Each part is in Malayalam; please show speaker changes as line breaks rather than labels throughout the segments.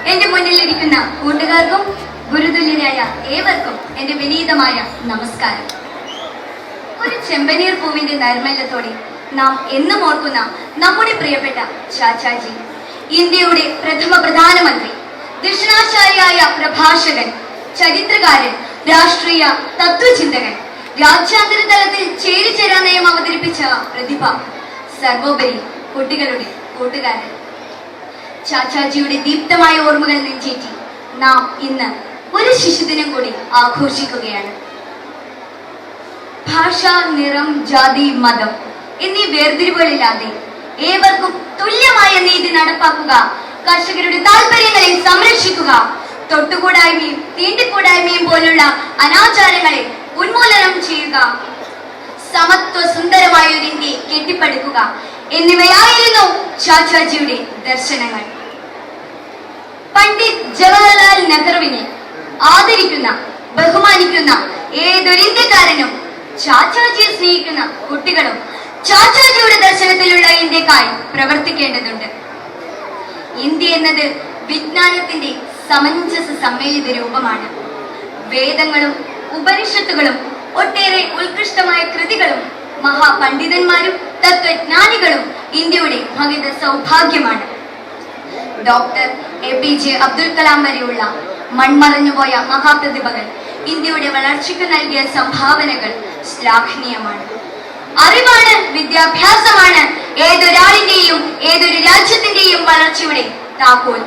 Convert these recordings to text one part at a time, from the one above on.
എന്റെ മുന്നിലിരിക്കുന്ന കൂട്ടുകാർക്കും ഗുരുതുല്യരായ ഏവർക്കും എന്റെ വിനീതമായ നമസ്കാരം. ഒരു ചെമ്പനീർ പൂവിന്റെ നൈർമല്യത്തോടെ നാം എന്നും ഓർക്കുന്ന നമ്മുടെ പ്രിയപ്പെട്ട ചാച്ചാജി, ഇന്ത്യയുടെ പ്രഥമ പ്രധാനമന്ത്രി, ദക്ഷിണാശാരിയായ പ്രഭാഷകൻ, ചരിത്രകാരൻ, രാഷ്ട്രീയ തത്വചിന്തകൻ, രാജ്യാന്തര തലത്തിൽ ചേരിചേരാ നയം അവതരിപ്പിച്ച പ്രതിഭ, സർവോപരി കുട്ടികളുടെ കൂട്ടുകാരൻ. ചാച്ചാജിയുടെ ദീപ്തമായ ഓർമ്മകൾ നെഞ്ചേറ്റി നാം ഇന്ന് ഒരു ശിശുദിനം കൂടി ആഘോഷിക്കുകയാണ്. ഭാഷ, നിറം, ജാതി, മതം എന്നീ വേർതിരിവുകളില്ലാതെ ഏവർക്കും തുല്യമായ നീതി നടപ്പാക്കുക, കർഷകരുടെ താല്പര്യങ്ങളെ സംരക്ഷിക്കുക, തൊട്ടുകൂടായ്മയും തീണ്ടിക്കൂടായ്മയും പോലുള്ള അനാചാരങ്ങളെ ഉന്മൂലനം ചെയ്യുക, സമത്വ സുന്ദരമായ ഒരു ഇന്ത്യയെ കെട്ടിപ്പടുക്കുക എന്നിവയായിരുന്നു ചാച്ചാജിയുടെ ദർശനങ്ങൾ. പണ്ഡിറ്റ് ജവഹർലാൽ നെഹ്റുവിനെ ആദരിക്കുന്ന, ബഹുമാനിക്കുന്ന ഏതൊരു ഇന്ത്യക്കാരനും ചാച്ചാജിയെ സ്നേഹിക്കുന്ന കുട്ടികളും ചാച്ചാജിയുടെ ദർശനത്തിലുള്ള ഇന്ത്യക്കായി പ്രവർത്തിക്കേണ്ടതുണ്ട്. ഇന്ത്യ എന്നത് വിജ്ഞാനത്തിന്റെ സമഞ്ജസ സമ്മേളിത രൂപമാണ്. വേദങ്ങളും ഉപനിഷത്തുകളും ഒട്ടേറെ ഉത്കൃഷ്ടമായ കൃതികളും മഹാപണ്ഡിതന്മാരും തത്വജ്ഞാനികളും ഇന്ത്യയുടെ ഭഗിത സൗഭാഗ്യമാണ്. ഡോക്ടർ APJ അബ്ദുൽ കലാം വരെയുള്ള മൺമറഞ്ഞുപോയ മഹാപ്രതിഭകൾ ഇന്ത്യയുടെ വളർച്ചയ്ക്ക് നൽകിയ സംഭാവനകൾ ശ്ലാഘനീയമാണ്. അറിവാണ്, വിദ്യാഭ്യാസമാണ് ഏതൊരാളിന്റെയും ഏതൊരു രാജ്യത്തിന്റെയും വളർച്ചയുടെ താക്കോൽ.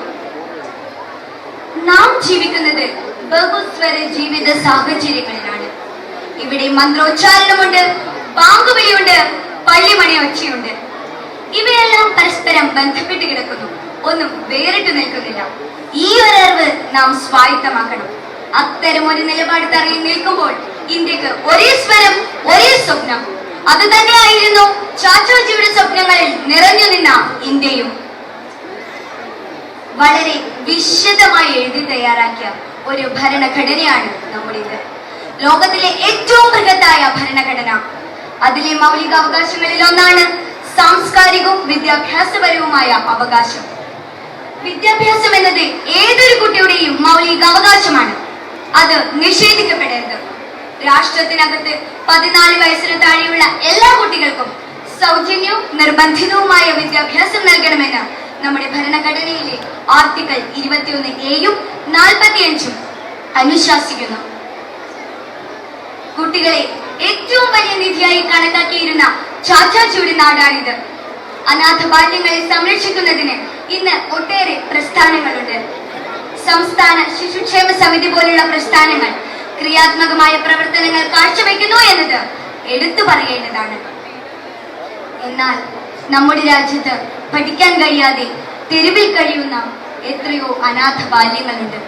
നാം ജീവിക്കുന്നത് ബഹുസ്വര ജീവിത സാഹചര്യങ്ങളിലാണ്. ഇവിടെ മന്ത്രോച്ചാരണമുണ്ട്, ബാങ്കുവിളിയുണ്ട്, പള്ളിമണി ഒച്ചയുണ്ട്. ഇവയെല്ലാം പരസ്പരം ബന്ധപ്പെട്ട് കിടക്കുന്നു, ഒന്നും വേറിട്ട് നിൽക്കുന്നില്ല. ഈ ഒരു അറിവ് നാം സ്വായത്തമാക്കണം. അത്തരം ഒരു നിലപാട് തറയിൽ നിൽക്കുമ്പോൾ ഇന്ത്യക്ക് ഒരേ സ്വരം, ഒരേ സ്വപ്നം. അത് തന്നെയായിരുന്നു ചാച്ചാജിയുടെ സ്വപ്നങ്ങളിൽ നിറഞ്ഞു നിന്ന ഇന്ത്യയും. വളരെ വിശദമായി എഴുതി തയ്യാറാക്കിയ ഒരു ഭരണഘടനയാണ് നമ്മുടേത്. ലോകത്തിലെ ഏറ്റവും ബൃഹത്തായ ഭരണഘടന. അതിലെ മൗലികാവകാശങ്ങളിൽ ഒന്നാണ് സാംസ്കാരികവും വിദ്യാഭ്യാസപരവുമായ അവകാശം. വിദ്യാഭ്യാസം എന്നത് ഏതൊരു കുട്ടിയുടെയും മൗലികാവകാശമാണ്. അത് നിഷേധിക്കപ്പെടരുത്. രാഷ്ട്രത്തിനകത്ത് 14 വയസ്സിന് താഴെയുള്ള എല്ലാ കുട്ടികൾക്കും സൗജന്യവും നിർബന്ധിതവുമായ വിദ്യാഭ്യാസം നൽകണമെന്ന് നമ്മുടെ ഭരണഘടനയിലെ ആർട്ടിക്കിൾ 21A-യും 45-ഉം അനുശാസിക്കുന്നു. കുട്ടികളെ ഏറ്റവും വലിയ നിധിയായി കണക്കാക്കിയിരുന്ന ചാച്ചാജിയുടെ നാടാണിത്. അനാഥ ബാല്യങ്ങളെ സംരക്ഷിക്കുന്നതിന് ഇന്ന് ഒട്ടേറെ പ്രസ്ഥാനങ്ങളുണ്ട്. സംസ്ഥാന ശിശുക്ഷേമ സമിതി പോലുള്ള പ്രസ്ഥാനങ്ങൾ ക്രിയാത്മകമായ പ്രവർത്തനങ്ങൾ കാഴ്ചവെക്കുന്നു എന്നത് എടുത്തു പറയേണ്ടതാണ്. എന്നാൽ നമ്മുടെ രാജ്യത്ത് പഠിക്കാൻ കഴിയാതെ തെരുവിൽ കഴിയുന്ന എത്രയോ അനാഥ ബാല്യങ്ങളുണ്ട്.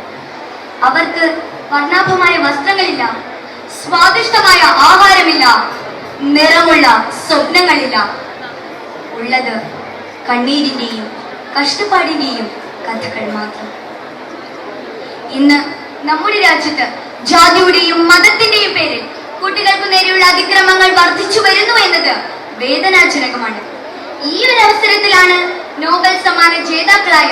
അവർക്ക് വർണ്ണാഭമായ വസ്ത്രങ്ങളില്ല, സ്വാദിഷ്ടമായ ആഹാരമില്ല, നിറമുള്ള സ്വപ്നങ്ങളില്ല. ഉള്ളത് കണ്ണീരിന്റെയും കഷ്ടപ്പാടിന്റെയും കഥകൾ മാത്രം. ഇന്ന് നമ്മുടെ രാജ്യത്ത് ജാതിയുടെയും മതത്തിന്റെയും പേരിൽ കുട്ടികൾക്ക് നേരെയുള്ള അതിക്രമങ്ങൾ വർദ്ധിച്ചു വരുന്നു എന്നത് വേദനാജനകമാണ്. ഈ ഒരു അവസരത്തിലാണ് നോബൽ സമ്മാന ജേതാക്കളായ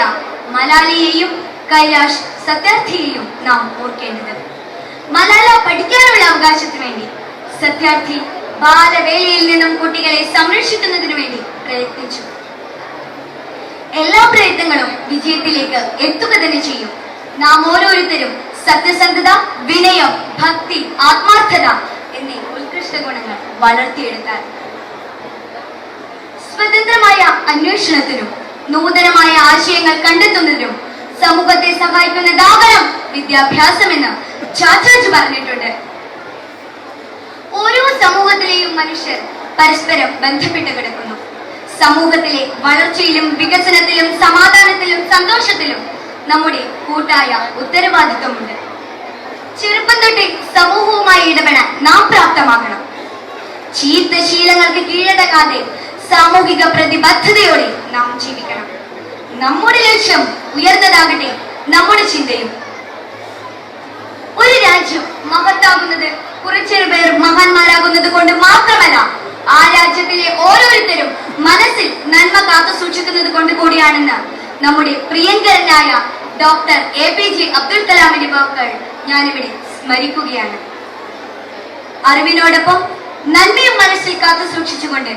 മലാലയെയും കൈലാഷ് സത്യാർത്ഥിയെയും നാം ഓർക്കേണ്ടത്. മലാല പഠിക്കാനുള്ള അവകാശത്തിന് വേണ്ടി, സത്യാർത്ഥി ബാലവേലയിൽ നിന്നും കുട്ടികളെ സംരക്ഷിക്കുന്നതിനു വേണ്ടി പ്രയത്നിച്ചു. എല്ലാ പ്രയത്നങ്ങളും വിജയത്തിലേക്ക് എത്തുക തന്നെ ചെയ്യും. നാം ഓരോരുത്തരും സത്യസന്ധത, വിനയം, ഭക്തി, ആത്മാർത്ഥത എന്നീ ഉത്കൃഷ്ട ഗുണങ്ങൾ വളർത്തിയെടുത്താൽ സ്വതന്ത്രമായ അന്വേഷണത്തിനും നൂതനമായ ആശയങ്ങൾ കണ്ടെത്തുന്നതിനും സമൂഹത്തെ സഹായിക്കുന്നതാകണം വിദ്യാഭ്യാസമെന്ന് ചാച്ചാജി പറഞ്ഞിട്ടുണ്ട്. ഓരോ സമൂഹത്തിലെയും മനുഷ്യർ പരസ്പരം ബന്ധപ്പെട്ട് കിടക്കുന്നു. സമൂഹത്തിലെ വളർച്ചയിലും വികസനത്തിലും സമാധാനത്തിലും സന്തോഷത്തിലും നമ്മുടെ കൂട്ടായ ഉത്തരവാദിത്വമുണ്ട്. ചെറുപ്പം തൊട്ടേ സമൂഹവുമായി ഇടപെടാൻ നാം പ്രാപ്തമാക്കണം. ചീത്ത ശീലങ്ങൾക്ക് കീഴടങ്ങാതെ സാമൂഹിക പ്രതിബദ്ധതയോടെ നാം ജീവിക്കണം. നമ്മുടെ ലക്ഷ്യം ഉയർന്നതാകട്ടെ, നമ്മുടെ ചിന്തയും. ഒരു രാജ്യം മഹത്താകുന്നത് കുറച്ചേറെ പേർ മഹാന്മാരാകുന്നത് കൊണ്ട് മാത്രമല്ല, ആ രാജ്യത്തിലെ ഓരോരുത്തരും മനസ്സിൽ നന്മ കാത്തു സൂക്ഷിക്കുന്നത് കൊണ്ട് കൂടിയാണെന്ന് നമ്മുടെ പ്രിയങ്കരനായ ഡോക്ടർ APJ അബ്ദുൽ കലാമിന്റെ വാക്കുകൾ ഞാനിവിടെ സ്മരിക്കുകയാണ്. അറിവിനോടൊപ്പം നന്മയും മനസ്സിൽ കാത്തു സൂക്ഷിച്ചുകൊണ്ട്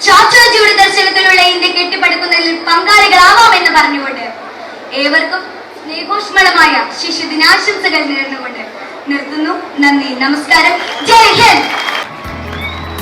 ചാച്ചാജിയുടെ ദർശനത്തിലുള്ള ഇന്ത്യ കെട്ടിപ്പടുക്കുന്നതിൽ പങ്കാളികളാവാമെന്ന് പറഞ്ഞുകൊണ്ട് ഏവർക്കും സ്നേഹോഷ്മളമായ ശിശുദിനാശംസകൾ നേർന്നുകൊണ്ട് നിർത്തുന്നു. നന്ദി, നമസ്കാരം, ജയ് ഹിന്ദ്.